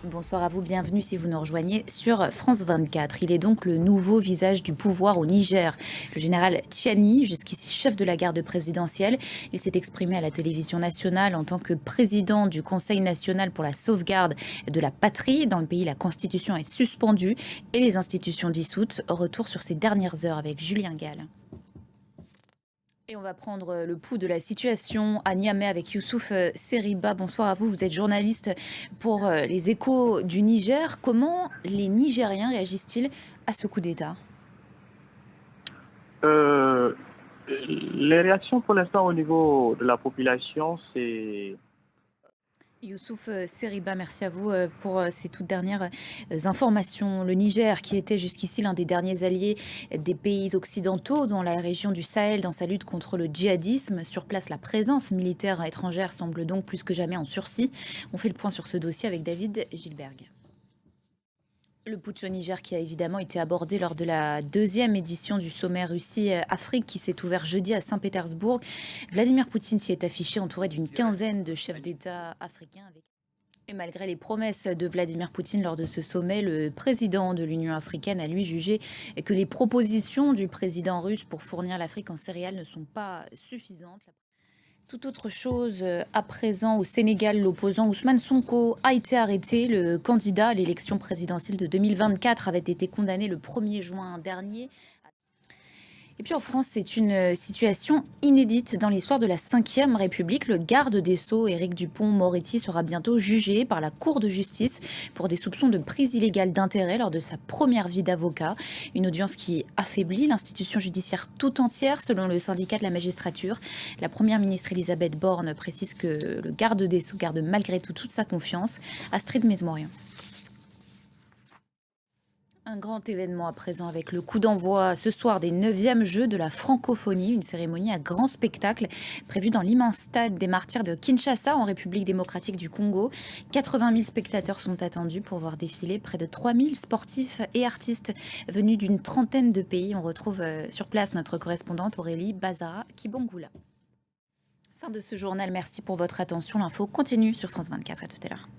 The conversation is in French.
Bonsoir à vous, bienvenue si vous nous rejoignez sur France 24. Il est donc le nouveau visage du pouvoir au Niger. Le général Tchiani, jusqu'ici chef de la garde présidentielle, il s'est exprimé à la télévision nationale en tant que président du Conseil national pour la sauvegarde de la patrie. Dans le pays, la constitution est suspendue et les institutions dissoutes. Retour sur ces dernières heures avec Julien Gall. Et on va prendre le pouls de la situation à Niamey avec Youssouf Seriba. Bonsoir à vous, vous êtes journaliste pour les Échos du Niger. Comment les Nigériens réagissent-ils à ce coup d'État? Euh, les réactions pour l'instant au niveau de la population, c'est Youssouf Seriba, merci à vous pour ces toutes dernières informations. Le Niger, qui était jusqu'ici l'un des derniers alliés des pays occidentaux dans la région du Sahel dans sa lutte contre le djihadisme, sur place, la présence militaire étrangère semble donc plus que jamais en sursis. On fait le point sur ce dossier avec David Gilberg. Le putsch au Niger qui a évidemment été abordé lors de la deuxième édition du sommet Russie-Afrique qui s'est ouvert jeudi à Saint-Pétersbourg. Vladimir Poutine s'y est affiché entouré d'une quinzaine de chefs d'État africains. Et malgré les promesses de Vladimir Poutine lors de ce sommet, le président de l'Union africaine a lui jugé que les propositions du président russe pour fournir l'Afrique en céréales ne sont pas suffisantes. Tout autre chose, à présent au Sénégal, l'opposant Ousmane Sonko a été arrêté. Le candidat à l'élection présidentielle de 2024 avait été condamné le 1er juin dernier. Et puis en France, c'est une situation inédite dans l'histoire de la Ve République. Le garde des Sceaux, Éric Dupond-Moretti, sera bientôt jugé par la Cour de justice pour des soupçons de prise illégale d'intérêt lors de sa première vie d'avocat. Une audience qui affaiblit l'institution judiciaire tout entière, selon le syndicat de la magistrature. La première ministre Elisabeth Borne précise que le garde des Sceaux garde malgré tout toute sa confiance. Astrid Mesmorian. Un grand événement à présent avec le coup d'envoi ce soir des 9e Jeux de la francophonie, une cérémonie à grand spectacle prévue dans l'immense stade des Martyrs de Kinshasa en République démocratique du Congo. 80 000 spectateurs sont attendus pour voir défiler près de 3 000 sportifs et artistes venus d'une trentaine de pays. On retrouve sur place notre correspondante Aurélie Bazara Kibongula. Fin de ce journal, merci pour votre attention. L'info continue sur France 24. À tout à l'heure.